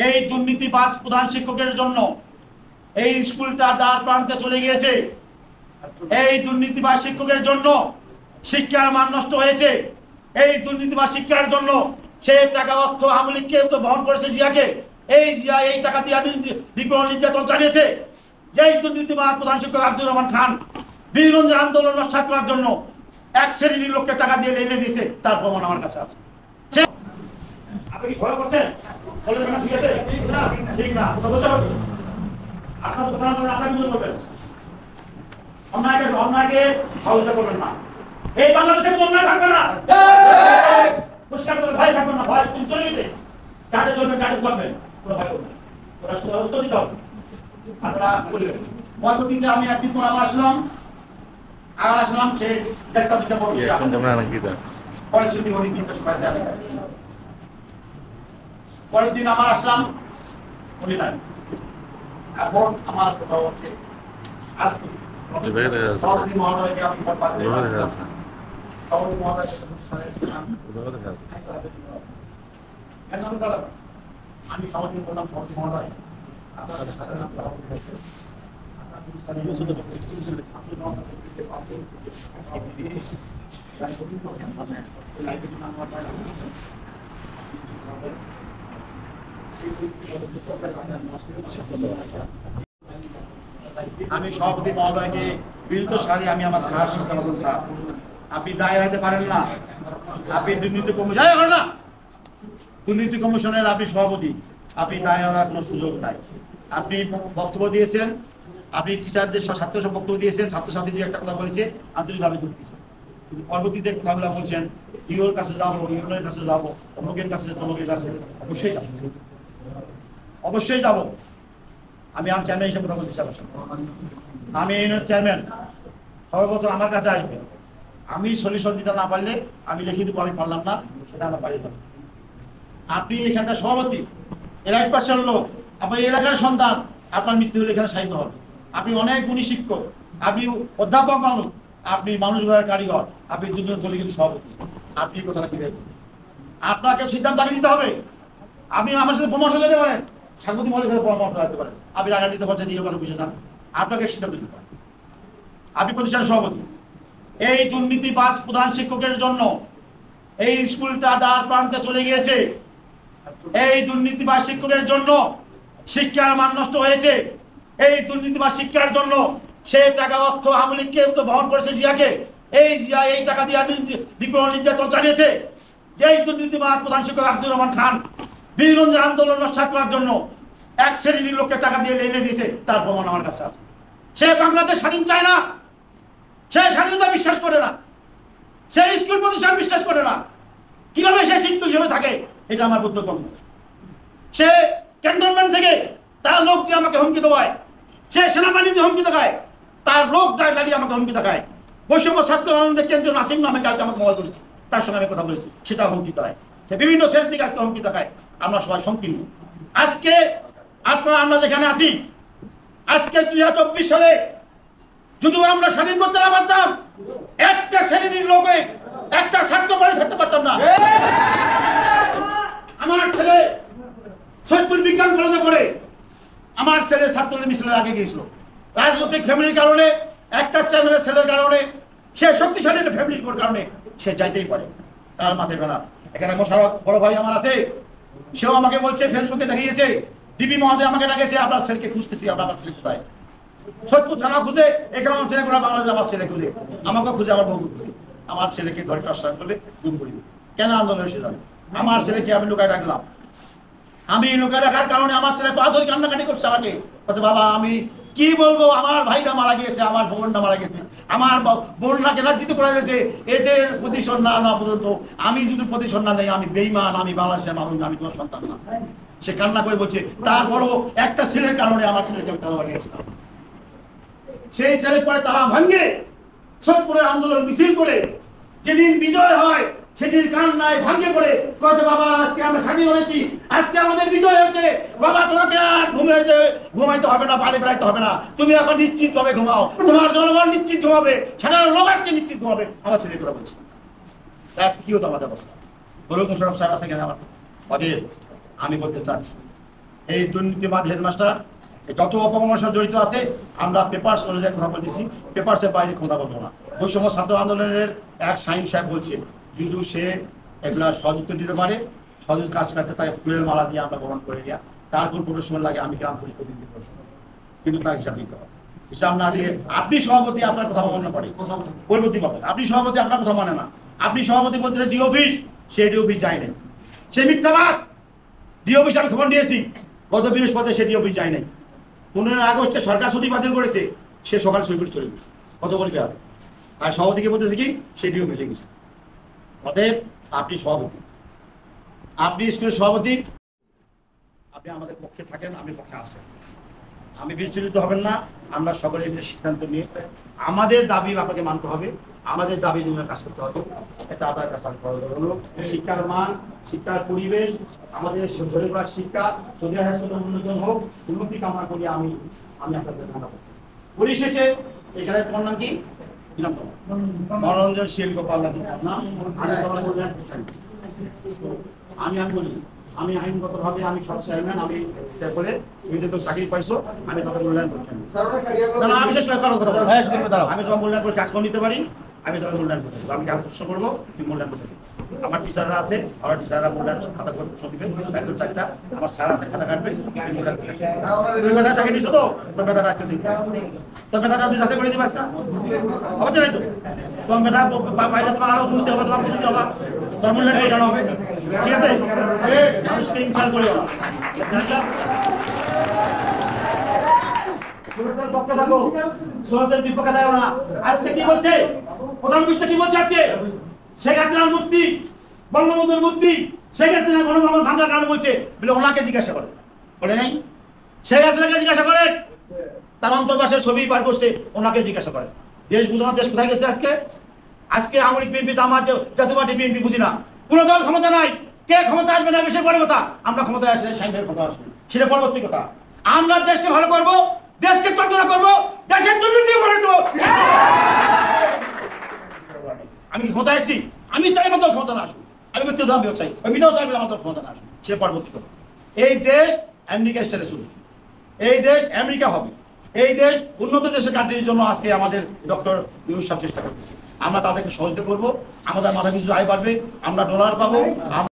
এই দুর্নীতিবাজ প্রধান শিক্ষকের জন্য এই স্কুলটা দ্বার প্রান্তে চলে গিয়েছে। এই দুর্নীতিবাজ শিক্ষকের জন্য শিক্ষার মান নষ্ট হয়েছে। এই দুর্নীতিবাজ শিক্ষার জন্য সে টাকা অর্থ আওয়ামী লীগকে তো বহন করেছে জিয়াকে। এই জিয়া এই টাকা দিয়ে নিপীড়ন নির্যাতন চালিয়েছে। যেই দুর্নীতিবাজ প্রধান শিক্ষক আব্দুর রহমান খান বীরগঞ্জের আন্দোলন নষ্ট করার জন্য এক শ্রেণীর লোককে টাকা দিয়ে এনে দিয়েছে, তার প্রমাণ আমার কাছে আছে। আপনি কি ভয় করছেন? ঠিক আছে, ঠিক না কথা বলতে হবে। আপনার দোকান আপনাকে বুঝতে পারবেন, অন্যায়কে সহযোগিতা করবেন না। এই বাংলাদেশে অন্যায় থাকবে না, পুরস্কার করে ভয় থাকবে না। ভয় তুমি চলে গেছে, গাড়ি চলবে, গাড়ি চলবেন, কোনো ভয় করবেন, ওরা উত্তর দিতে হবে। আপনারা বলবেন পরবর্তীতে আমি একদিন পর আবার আসলাম সে একটা দুটা পরের দিন আমার আসলাম উনি নাই। এখন আমার কথা হচ্ছে সভাপতি মহোদয়কে আপনি আমি সভাপতি বললাম, সভাপতি মহোদয় আমি সভাপতি মহোদয়কে বিরুদ্ধ সারি আমি আমার স্যার সত্যানন্দ স্যার, আপনি দায় হতে পারেন না। আপনি দুর্নীতি কমিশন না, দুর্নীতি কমিশনের আপনি সভাপতি, আপনি দায় হওয়ার কোনো সুযোগ নাই। আপনি বক্তব্য দিয়েছেন, আপনি টিচারদের ছাত্রদের বক্তব্য দিয়েছেন, ছাত্রছাত্রী দু একটা কথা বলেছে, আন্তরিকভাবে দুঃখিত। কিন্তু পরবর্তীতে কথাগুলো বলছেন ইউর কাছে যাবো, ইউনের কাছে যাবো, অমুকের কাছে তমুকের কাছে, অবশ্যই যাবো, অবশ্যই যাবো। আমি আমার চেয়ারম্যান হিসেবে কথা বলতে চাই, আমি ইউনিয়ন চেয়ারম্যান, সর্বপ্রথম আমার কাছে আসবে। আমি সলিউশন দিতে না পারলে আমি লিখে দেবো, আমি পারলাম না, সেটা আমার বাড়ি যাবে। আপনি এখানকার সভাপতি, এলাকার পাশের লোক, আপনার এলাকার সন্তান, আপনার মৃত্যু হলে এখানে সাহিত্য হবে। আপনি অনেক গুণী শিক্ষক, আপনি অধ্যাপক মানুষ, আপনি মানুষ গড়ার কারিগর, আপনি দুজন দলে কিন্তু সভাপতি। আপনি কথাটা কি দেখবেন? আপনাকে সিদ্ধান্ত আগে দিতে হবে। আপনি আমার সাথে পরামর্শ যেতে পারেন, সাংবাদিক মহলের সাথে পরামর্শ দিতে পারেন, আপনি আগে নিতে পারছেন, এই কথা বুঝে যান, আপনাকে সিদ্ধান্ত দিতে পারেন। আপনি প্রতিষ্ঠানের সভাপতি। এই দুর্নীতিবাজ প্রধান শিক্ষকের জন্য এই স্কুলটা দ্বার প্রান্তে চলে গিয়েছে। এই দুর্নীতিবাজ শিক্ষকের জন্য শিক্ষার মান নষ্ট হয়েছে। এই দুর্নীতিবাজ শিক্ষার জন্য সে টাকা অর্থ আওয়ামী লীগকে তো বহন করেছে জিয়াকে। এই জিয়া এই টাকা দিয়ে নিপীড়ন নির্যাতন চালিয়েছে। যেই দুর্নীতিবাজ প্রধান শিক্ষক আব্দুর রহমান খান বীরগঞ্জের আন্দোলন নষ্ট করার জন্য এক শ্রেণীর লোককে টাকা দিয়ে এনে দিয়েছে, তার প্রমাণ আমার কাছে আছে। সে বাংলাদেশ স্বাধীন চায় না, সে স্বাধীনতা বিশ্বাস করে না, সে স্কুল প্রতিষ্ঠান বিশ্বাস করে না। কিভাবে সে শিক্ষক হিসেবে থাকে এটা আমার বুদ্ধগম্য। সে ক্যান্টনমেন্ট থেকে তার লোক দিয়ে আমাকে হুমকি দেওয়ায়, সে সেনাবাহিনীতে হুমকি দেখায়, তার লোক দাঁড়িয়ে আমাকে হুমকি দেখায়। বৈষম্য ছাত্র আন্দোলনের কেন্দ্রীয় নাসিম নামে কালকে আমাকে মোবাইল করেছি, তার সঙ্গে আমি কথা বলেছি, সেটা হুমকি দেখায়। সে বিভিন্ন শ্রেণীর দিকে আজকে হুমকি দেখায়। আমরা সবাই সংকীর্ণ। আজকে আমরা যেখানে আছি, আজকে 2024 সালে যদি আমরা স্বাধীন করতে না পারতাম, একটা শ্রেণীর লোকে একটা ছাত্র পড়ে থাকতে পারতাম না। আমার ছেলে সৈয়দপুর বিজ্ঞান কলেজে পড়ে, আমার ছেলে ছাত্রলীগ মিছিলের আগে গিয়েছিল। রাজনৈতিক ফ্যামিলির কারণে, একটা চ্যানেলের ছেলের কারণে, সে শক্তিশালী ফ্যামিলির কারণে সে যাইতেই পারে, তার মাথায় বেলা। এখানে মোশাররফ বড় ভাই আমার আছে, সেও আমাকে বলছে, ফেসবুকে দেখিয়েছে, ডিবি মহোদয় আমাকে ডাকেছে, আপনার ছেলেকে খুঁজতেছি, আপনার ছেলে কোথায়? সৈয়দপুর থানা খুঁজে, এখানে আমার ছেলে গোটা বাংলাদেশে আমার ছেলে খুঁজে, আমাকে খুঁজে, আমার বউ খুঁজে, আমার ছেলেকে ধরে টর্চার করবে, গুম করি। কেন আন্দোলন এসে যাবে? আমার ছেলেকে আমি লুকায় রাখলাম। আমি লুকায় রাখার কারণে আমার ছেলে পা ধরে কান্নাকাটি করছে আমাকে, বলছে বাবা আমি কি বলবো, আমার ভাইটা মারা গিয়েছে, আমার বোনটা মারা গেছে, আমার বোনটাকে লাঞ্ছিত করা গেছে, এদের প্রতিশোধ না নেওয়া পর্যন্ত আমি যদি প্রতিশোধ না নেই আমি বেঈমান, আমি বাংলাদেশের মানুষ না, আমি তোমার সন্তান না। সে কান্না করে বলছে, তারপরও একটা ছেলের কারণে আমার ছেলেকে আমি তালা বানিয়েছিলাম। সেই ছেলে পরে তারা ভাঙ্গে সৈয়দপুরের আন্দোলন মিছিল করে, যেদিন বিজয় হয় সেদিন কান্নায় ভাঙ্গে পড়ে কয়েছে, বাবা আজকে আমরা স্বাধীন হয়েছি, আজকে আমাদের বিজয় হয়েছে, বাবা তোমাকে আর ঘুমাইতে হবে না, বাড়ি বেড়াইতে হবে না, তুমি এখন নিশ্চিত ভাবে ঘুমাও, তোমার জনগণ নিশ্চিত ঘুমাবে, সাধারণ লোক আজকে নিশ্চিত ঘুমাবে। আমার ছেলে কথা বলছি, আজকে কি হতো আমাদের অবস্থা? বলুন মোশাররফ সাহেব আছে কেন আমার ওদের? আমি বলতে চাচ্ছি এই দুর্নীতিবাদ হেডমাস্টার যত অপকর্মের জড়িত আছে আমরা পেপারস অনুযায়ী কথা বলতেছি, পেপারসের বাইরে কথা বলবো না। বৈষম্য ছাত্র আন্দোলনের এক শাহিন সাহেব বলছে যদি সে এগুলা সহযোগিতা দিতে পারে, সহযোগ কাজ করতে তাকে ফুলের মালা দিয়ে আমরা গ্রহণ করে নিয়ে তারপর কোনো সময় লাগে আমি গ্রাম পরিষদ কিন্তু তার হিসাব দিতে হবে। হিসাব না দিয়ে আপনি সভাপতি আপনার কথা মান্য করে পরিবর্তী পাবেন, আপনি সভাপতি আপনার কথা মানে না, আপনি সভাপতি বলতে ডি অফিস, সেই ডি অফিস যায় নাই, সে মিথ্যাবাদ। ডি অফিস আমি খবর নিয়েছি গত বৃহস্পতি সে ডি অফিস যায় নাই। 15 আগস্টে সরকার ছুটি বাতিল করেছে, সে সকালে সই করে চলে গেছে কত পরীক্ষা। আর সভাপতিকে বলতেছে কি সে ডি অফিসে গেছে। অতএব আপনি সভাপতি, আপনি স্কুলের সভাপতি, আপনি আমাদের পক্ষে থাকেন, আমি পক্ষে আসেন, আমি বিচলিত হবেন না। আমরা সকলে একটা সিদ্ধান্ত নিয়ে আমাদের দাবি আপনাকে মানতে হবে, আমাদের দাবি নিয়ে কাজ করতে হবে। এটা আপনার কাছে শিক্ষার মান, শিক্ষার পরিবেশ, আমাদের শরীর শিক্ষা যদি উন্নত হোক, উন্নতি কামনা করি আমি আপনাদের জানাবো। পরিশেষে এখানে তোমার নাম কি? মনোরঞ্জন শীল গোপাল নাম। আমি বলি আমি আইনগতভাবে আমি সব চেয়ারম্যান, আমি বলে তুমি তো চাকরি পাইছো, আমি তখন মূল্যায়ন করছি না, আমি শেষ করে আমি তোমার মূল্যায়ন করে কাজ করে নিতে পারি, আমি তোমার মূল্যায়ন করতে আমি কাজ প্রশ্ন করবো, তুমি মূল্যায়ন করতে। আমার টিচাররা আছে, আমার টিচাররা মূল্যায়ন খাতা করে প্রশ্ন দিবে, চারটা আমার স্যার আছে খাতা কাটবে, মূল্যায়ন চাকরি নিছো তো তোর মেধাটা আসতে দিবে, তোর মেধাটা তুমি যাচাই করে দিবে আজকে হবে তো নাই তো তোমার মেধা পাইলে তোমার আরো বুঝতে হবে, তোমার বুঝতে হবে, তোর মূল্যায়ন করে জানা হবে, ঠিক আছে? মানুষকে ইনসাল্ট করিও না, পক্ষে থাকো, শ্রোতাদের বিপক্ষে থাকো না। আজকে কি বলছে প্রধান বিষয়, কি বলছে আজকে? শেখ হাসিনার মুক্তি, বঙ্গবন্ধুর মুক্তি, শেখ হাসিনা গণভবন ভাঙার কারণ বলছে বলে ওনাকে জিজ্ঞাসা করে, বলে নাই? শেখ হাসিনাকে জিজ্ঞাসা করেন, তার অন্তর্বাসের ছবি পার করছে, ওনাকে জিজ্ঞাসা করেন। দেশ বুঝো না, দেশ কোথায় গেছে আজকে? আজকে আওয়ামী লীগ, বিএনপি, জামাত, জাতীয় পার্টি, বিএনপি বুঝি না, কোনো দল ক্ষমতা নাই, কে ক্ষমতা আসবে না বেশি বড় কথা, আমরা ক্ষমতায় আসলে সাইনের ক্ষমতা আসবে সেটা পরবর্তী কথা। আমরা দেশকে ভালো করবো, দেশকে কল্পনা করবো, দেশের দুর্নীতি করে দেবো। আমি কি ক্ষমতা আসছি? আমি চাই মতো ক্ষমতা না আসুক, আমি ব্যক্তিগত চাই, ওই বিধাও চাইবে আমার ক্ষমতা না আসুক, সে পরবর্তী কথা। এই দেশ আমেরিকা স্টাইলে শুরু, এই দেশ আমেরিকা হবে, এই দেশ উন্নত দেশের কান্ট্রির জন্য আজকে আমাদের ডক্টর ইউনূস সাহেব চেষ্টা করতেছে। আমরা তাদেরকে সহযোগিতা করবো, আমাদের মাথা কিছু আয় বাড়বে, আমরা ডলার পাবো।